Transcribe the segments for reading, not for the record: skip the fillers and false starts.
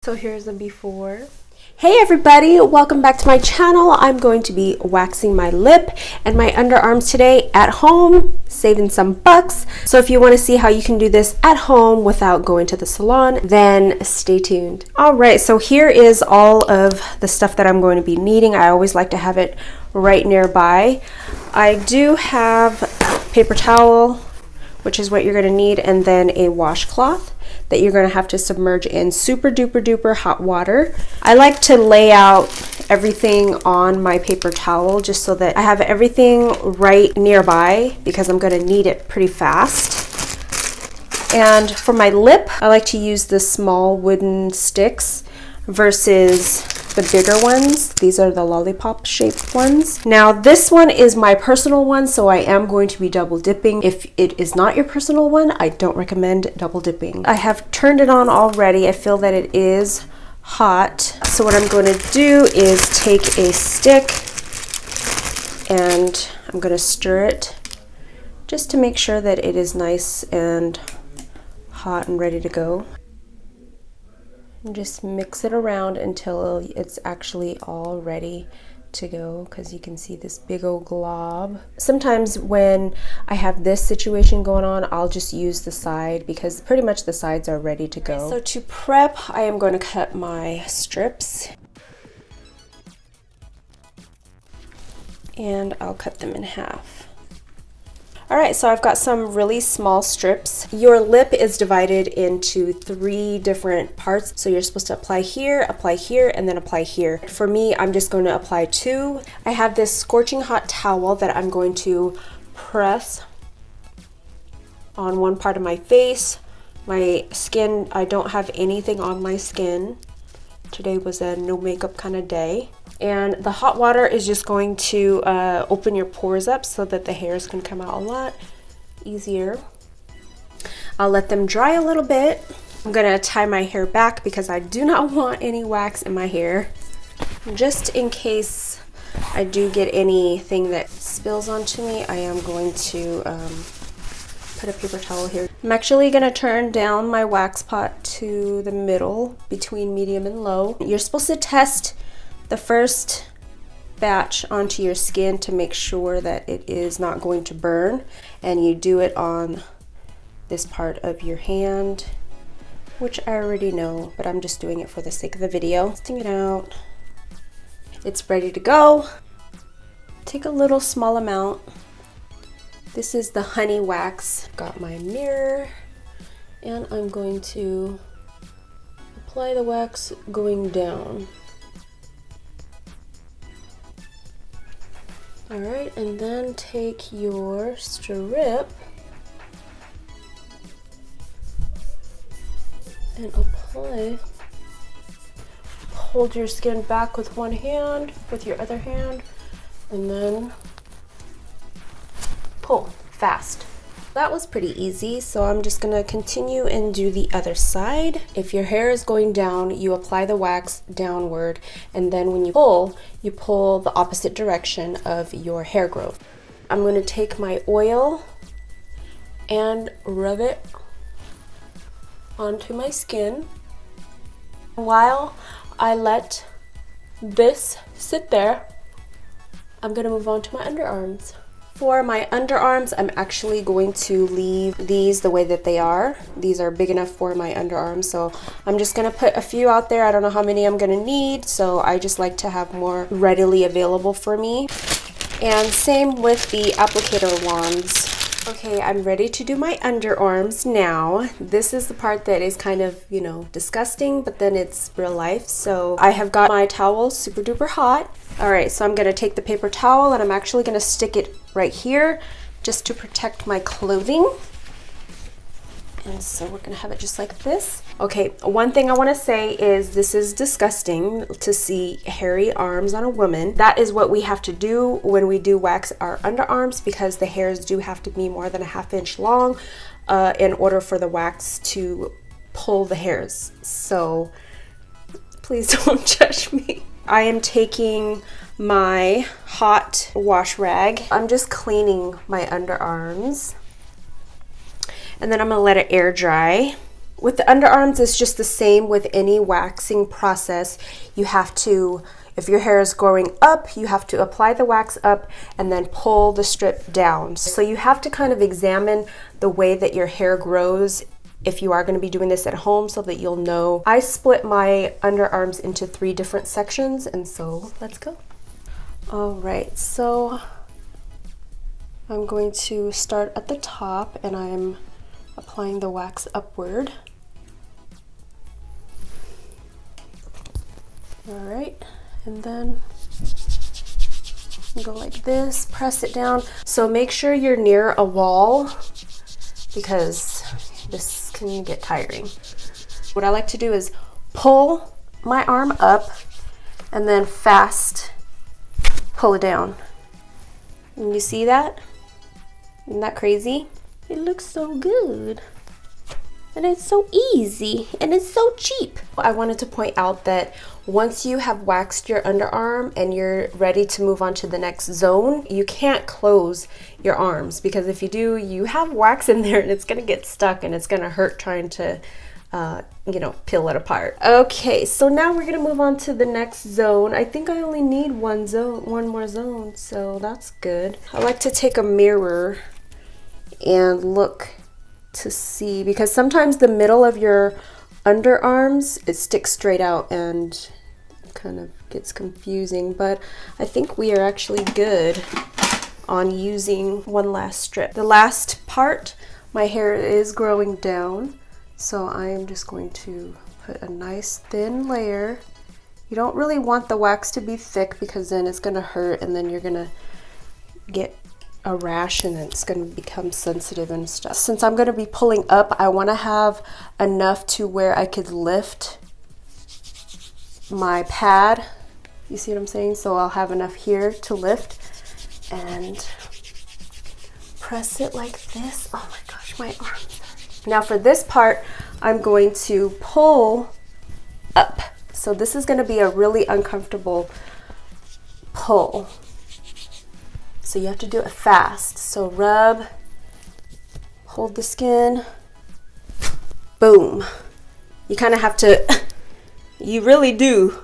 So here's a before. Hey everybody, welcome back to my channel. I'm going to be waxing my lip and my underarms today at home, saving some bucks. So if you want to see how you can do this at home without going to the salon, then stay tuned. All right, so here is all of the stuff that I'm going to be needing. I always like to have it right nearby. I do have paper towel, which is what you're going to need, and then a washcloth that you're going to have to submerge in super duper duper hot water. I like to lay out everything on my paper towel just so that I have everything right nearby because I'm going to need it pretty fast. And for my lip, I like to use the small wooden sticks versus the bigger ones. These are the lollipop shaped ones. Now this one is my personal one, so I am going to be double dipping. If it is not your personal one, I don't recommend double dipping. I have turned it on already. I feel that it is hot. So what I'm going to do is take a stick and I'm going to stir it just to make sure that it is nice and hot and ready to go. And just mix it around until it's actually all ready to go, because you can see this big old glob. Sometimes when I have this situation going on, I'll just use the side because pretty much the sides are ready to go. Okay, so to prep, I am going to cut my strips. And I'll cut them in half. All right, so I've got some really small strips. Your lip is divided into 3 different parts. So you're supposed to apply here, and then apply here. For me, I'm just going to apply 2. I have this scorching hot towel that I'm going to press on one part of my face. My skin, I don't have anything on my skin. Today was a no makeup kind of day. And the hot water is just going to open your pores up so that the hairs can come out a lot easier. I'll let them dry a little bit. I'm gonna tie my hair back because I do not want any wax in my hair. Just in case I do get anything that spills onto me, I am going to put a paper towel here. I'm actually gonna turn down my wax pot to the middle between medium and low. You're supposed to test the first batch onto your skin to make sure that it is not going to burn, and you do it on this part of your hand, which I already know, but I'm just doing it for the sake of the video. Testing it out. It's ready to go. Take a little small amount. This is the honey wax. Got my mirror, and I'm going to apply the wax going down. All right, and then take your strip and apply. Hold your skin back with one hand, with your other hand, and then pull fast. That was pretty easy, so I'm just gonna continue and do the other side. If your hair is going down, you apply the wax downward, and then when you pull the opposite direction of your hair growth. I'm gonna take my oil and rub it onto my skin. While I let this sit there, I'm gonna move on to my underarms. For my underarms, I'm actually going to leave these the way that they are. These are big enough for my underarms, so I'm just gonna put a few out there. I don't know how many I'm gonna need, so I just like to have more readily available for me. And same with the applicator wands. Okay, I'm ready to do my underarms now. This is the part that is kind of, you know, disgusting, but then it's real life. So I have got my towel super duper hot. All right, so I'm gonna take the paper towel and I'm actually gonna stick it right here just to protect my clothing. And so we're gonna have it just like this. Okay, one thing I wanna say is this is disgusting to see hairy arms on a woman. That is what we have to do when we do wax our underarms, because the hairs do have to be more than a ½ inch long in order for the wax to pull the hairs. So please don't judge me. I am taking my hot wash rag. I'm just cleaning my underarms. And then I'm gonna let it air dry. With the underarms, it's just the same with any waxing process. You have to, if your hair is growing up, you have to apply the wax up and then pull the strip down. So you have to kind of examine the way that your hair grows if you are going to be doing this at home so that you'll know. I split my underarms into 3 different sections, and so let's go. All right, so I'm going to start at the top and I'm applying the wax upward. All right, and then go like this, press it down. So make sure you're near a wall because this can get tiring. What I like to do is pull my arm up and then fast pull it down. And you see that? Isn't that crazy? It looks so good. And it's so easy and it's so cheap. I wanted to point out that once you have waxed your underarm and you're ready to move on to the next zone, you can't close your arms, because if you do, you have wax in there and it's gonna get stuck and it's gonna hurt trying to you know, peel it apart. Okay, so now we're gonna move on to the next zone. I think I only need one more zone, so that's good. I like to take a mirror and look to see, because sometimes the middle of your underarms, it sticks straight out and kind of gets confusing, but I think we are actually good on using one last strip. The last part, my hair is growing down, so I am just going to put a nice thin layer. You don't really want the wax to be thick because then it's gonna hurt and then you're gonna get a rash and it's going to become sensitive and stuff. Since I'm going to be pulling up, I want to have enough to where I could lift my pad. You see what I'm saying? So I'll have enough here to lift and press it like this. Oh my gosh, my arms. Now for this part, I'm going to pull up. So this is going to be a really uncomfortable pull. So you have to do it fast. So rub, hold the skin, boom. You kind of have to, you really do.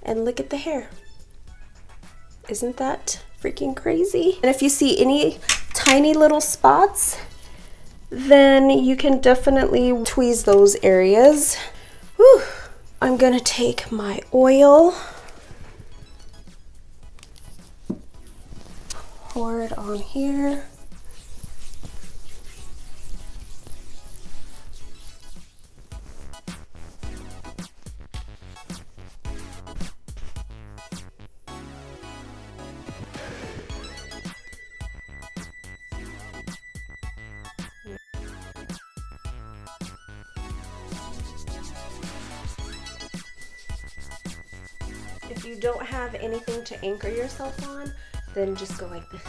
And look at the hair. Isn't that freaking crazy? And if you see any tiny little spots, then you can definitely tweeze those areas. Whew. I'm gonna take my oil, pour it on here. If you don't have anything to anchor yourself on, then just go like this.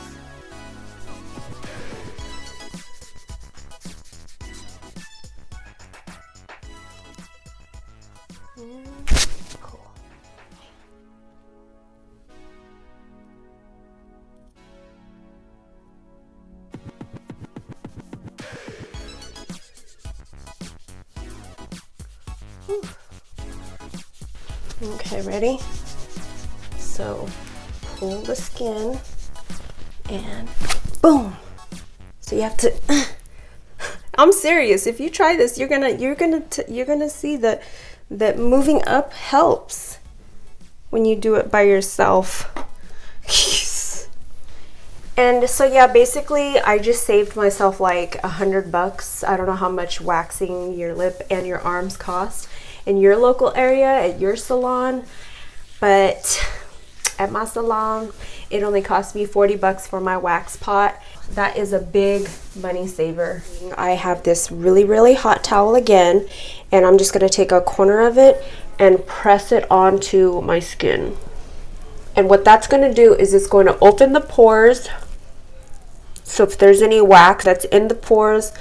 Cool. Whew. Okay, ready? So pull the skin and boom. So you have to I'm serious. If you try this, you're gonna see that moving up helps when you do it by yourself. And so yeah, basically I just saved myself like $100. I don't know how much waxing your lip and your arms cost in your local area at your salon, but at my salon it only cost me $40 for my wax pot. That is a big money saver. I have this really hot towel again, and I'm just going to take a corner of it and press it onto my skin. And what that's going to do is it's going to open the pores. So if there's any wax that's in the pores,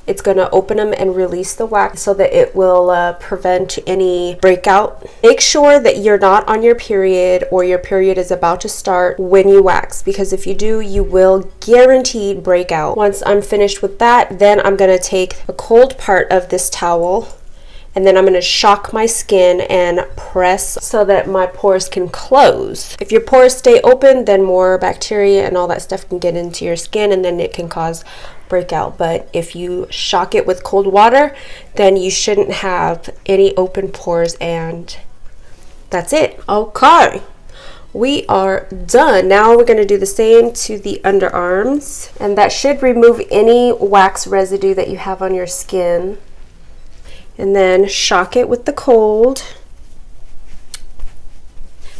it's going to open them and release the wax so that it will prevent any breakout. Make sure that you're not on your period or your period is about to start when you wax, because if you do, you will guaranteed breakout. Once I'm finished with that, then I'm going to take a cold part of this towel and then I'm going to shock my skin and press so that my pores can close. If your pores stay open, then more bacteria and all that stuff can get into your skin, and then it can cause breakout. But if you shock it with cold water, then you shouldn't have any open pores, and that's it. Okay, we are done. Now we're going to do the same to the underarms, and that should remove any wax residue that you have on your skin. And then shock it with the cold.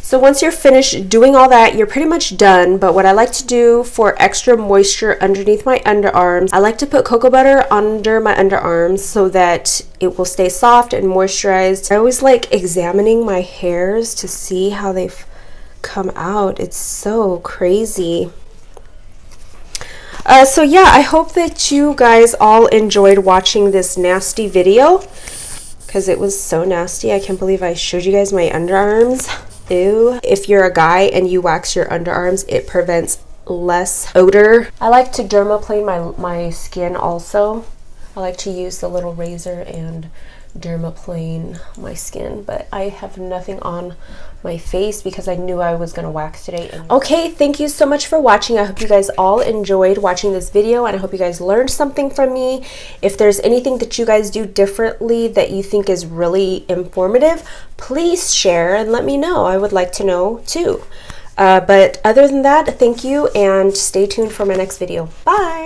So once you're finished doing all that, you're pretty much done. But what I like to do for extra moisture underneath my underarms, I like to put cocoa butter under my underarms so that it will stay soft and moisturized. I always like examining my hairs to see how they've come out. It's so crazy. So yeah, I hope that you guys all enjoyed watching this nasty video, because it was so nasty. I can't believe I showed you guys my underarms. Ew. If you're a guy and you wax your underarms, it prevents less odor. I like to dermaplane my skin also. I like to use the little razor and dermaplane my skin, but I have nothing on my face because I knew I was gonna wax today. Okay, thank you so much for watching. I hope you guys all enjoyed watching this video, and I hope you guys learned something from me. If there's anything that you guys do differently that you think is really informative, please share and let me know. I would like to know too. But other than that, thank you, and stay tuned for my next video. Bye.